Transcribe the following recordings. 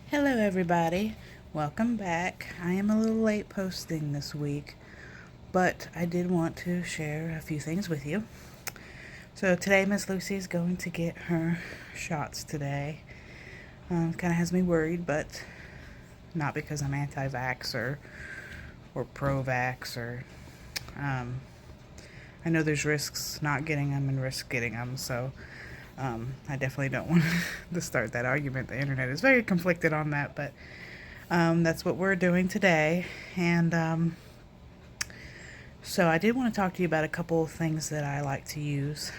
Hello everybody, welcome back. I am a little late posting this week, but I did want to share a few things with you. So today Miss Lucy is going to get her shots today. Kind of has me worried, but not because I'm anti-vax or pro-vax or I know there's risks not getting them and risks getting them, so I definitely don't want to start that argument. The internet is very conflicted on that, but that's what we're doing today. And so I did want to talk to you about a couple of things that I like to use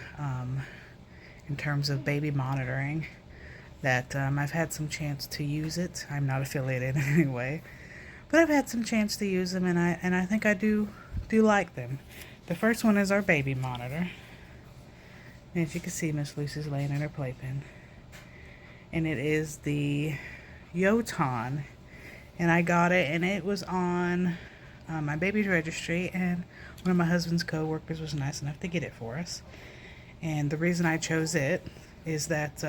in terms of baby monitoring. That I've had some chance to use it. I'm not affiliated in any way, but I've had some chance to use them, and I think I do like them. The first one is our baby monitor. And as you can see, Miss Lucy's laying in her playpen. And it is the Yoton. And I got it, and it was on my baby's registry, and one of my husband's co-workers was nice enough to get it for us. And the reason I chose it is that,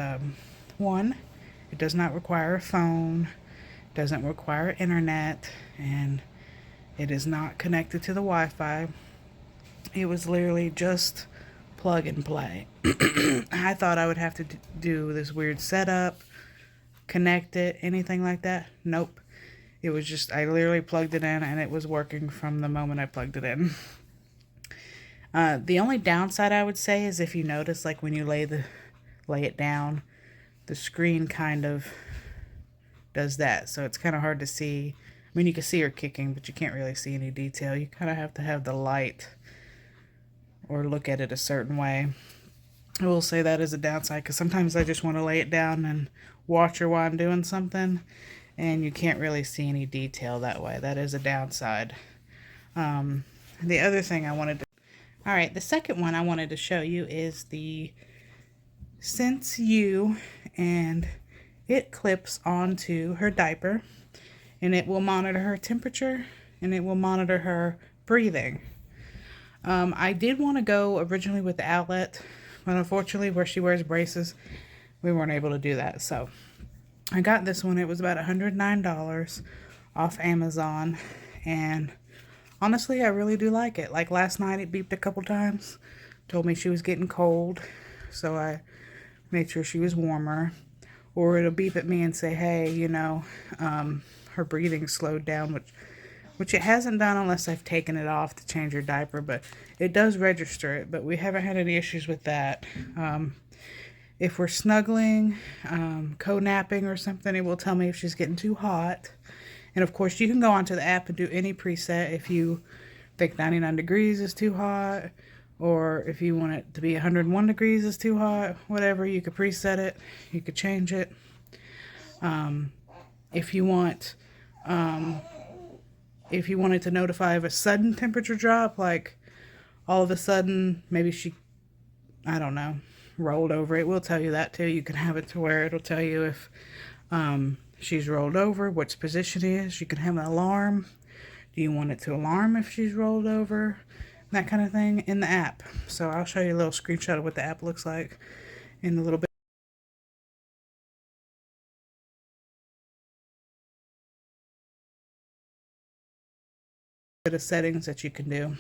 one, it does not require a phone, doesn't require internet, and it is not connected to the Wi-Fi. It was literally just plug and play. I thought I would have to do this weird setup, connect it, anything like that. Nope. It was just, I literally plugged it in and it was working from the moment I plugged it in. The only downside I would say is if you notice, like when you lay it down, the screen kind of does that. So it's kind of hard to see. I mean, you can see her kicking, but you can't really see any detail. You kind of have to have the light or look at it a certain way. I will say that is a downside, because sometimes I just want to lay it down and watch her while I'm doing something, and you can't really see any detail that way. That is a downside. The other thing I wanted to... Alright, the second one I wanted to show you is the Sense U, and it clips onto her diaper, and it will monitor her temperature, and it will monitor her breathing. I did want to go originally with the outlet, but unfortunately where she wears braces, we weren't able to do that. So I got this one. It was about $109 off Amazon, and honestly, I really do like it. Like last night, it beeped a couple times, told me she was getting cold, so I made sure she was warmer. Or it'll beep at me and say, hey, you know, her breathing slowed down, which it hasn't done unless I've taken it off to change her diaper, but it does register it, but we haven't had any issues with that. If we're snuggling, co-napping or something, it will tell me if she's getting too hot. And of course, you can go onto the app and do any preset if you think 99 degrees is too hot, or if you want it to be 101 degrees is too hot, whatever, you could preset it, you could change it. If you want... if you wanted to notify of a sudden temperature drop, like all of a sudden, maybe she, I don't know, rolled over, it will tell you that too. You can have it to where it'll tell you if she's rolled over, which position it is. You can have an alarm. Do you want it to alarm if she's rolled over? That kind of thing in the app. So I'll show you a little screenshot of what the app looks like in a little bit. Of settings that you can do.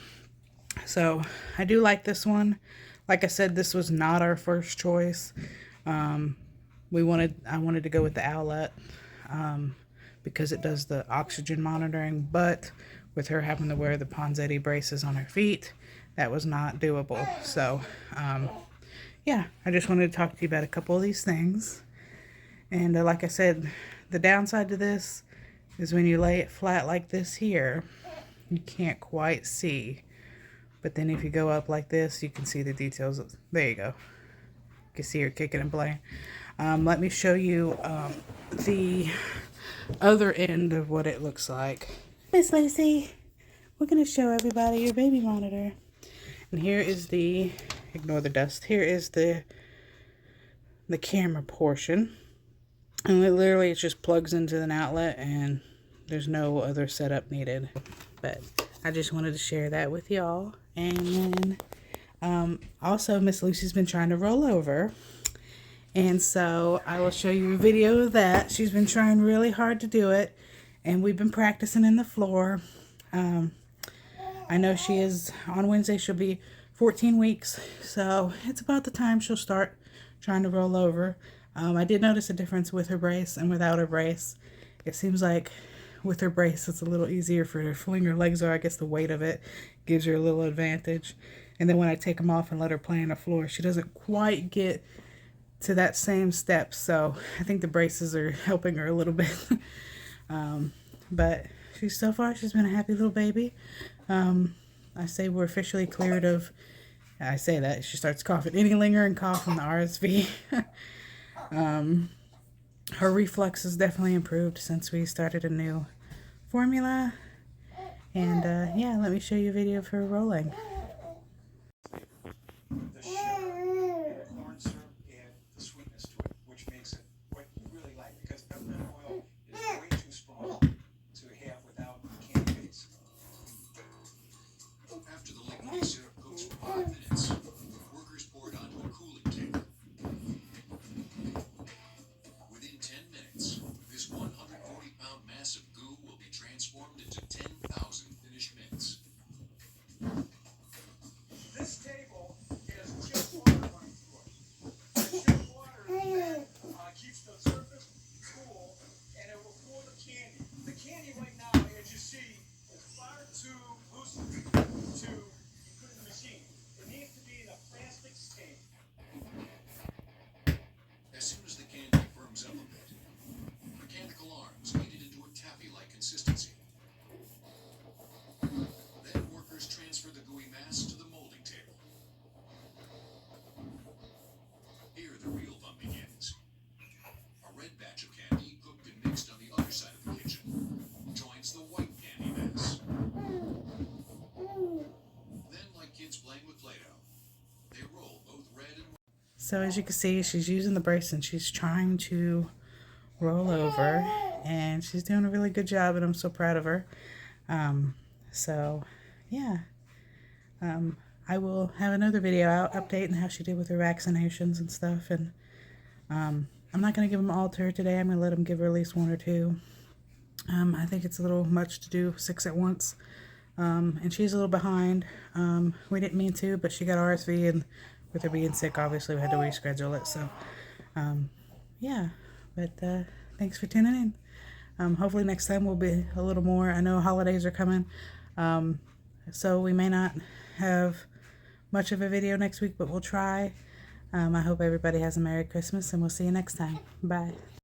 So I do like this one. Like I said, this was not our first choice. I wanted to go with the outlet because it does the oxygen monitoring, but with her having to wear the Ponzetti braces on her feet, that was not doable. So yeah, I just wanted to talk to you about a couple of these things. And like I said, the downside to this is when you lay it flat like this here, you can't quite see. But then if you go up like this, you can see the details. There you go. You can see her kicking and playing. Let me show you the other end of what it looks like. Miss Lucy, we're going to show everybody your baby monitor. And here is the, ignore the dust, here is the camera portion. And it literally, it just plugs into an outlet and there's no other setup needed. But I just wanted to share that with y'all. And then also Miss Lucy's been trying to roll over, And so I will show you a video of that. She's been trying really hard to do it, and we've been practicing in the floor. I know she is, on Wednesday she'll be 14 weeks, so it's about the time she'll start trying to roll over. I did notice a difference with her brace and without her brace. It seems like with her brace it's a little easier for her to fling her legs, or I guess the weight of it gives her a little advantage. And then when I take them off and let her play on the floor, she doesn't quite get to that same step, so I think the braces are helping her a little bit. But so far she's been a happy little baby. I say we're officially cleared of, I say that, she starts coughing, any lingering cough from the RSV. Her reflux has definitely improved since we started a new formula. And yeah, let me show you a video of her rolling. The sugar and the corn syrup add the sweetness to it, which makes it what you really like, because peppermint oil is way too strong to have without candy base. After the liquidy syrup cooks for 5 minutes, workers pour it onto a cooling table. Within 10 minutes, this 140-pound mass of goo will be transformed into 10,000 finished mints. This table is chilled water running through it. The chilled water then keeps the surface cool, and it will cool the candy. The candy right now, as you see, is far too loose to put in the machine. It needs to be in a plastic state. As soon as the candy firms up a bit, mechanical arms feed it into a taffy-like consistency. Then workers transfer the gooey mass to the molding table. Here the real fun begins. A red batch of candy, cooked and mixed on the other side of the kitchen, joins the white candy mass. Then, like kids playing with Play-Doh, they roll both red and white. So as you can see, she's using the brace and she's trying to roll over, and she's doing a really good job, and I'm so proud of her. So yeah, I will have another video out updating how she did with her vaccinations and stuff, and I'm not going to give them all to her today. I'm going to let them give her at least 1 or 2. I think it's a little much to do 6 at once, and she's a little behind. We didn't mean to, but she got RSV, and with her being sick, obviously we had to reschedule it. So yeah, but thanks for tuning in. Hopefully next time will be a little more. I know holidays are coming, so we may not have much of a video next week, but we'll try. I hope everybody has a Merry Christmas, and we'll see you next time. Bye.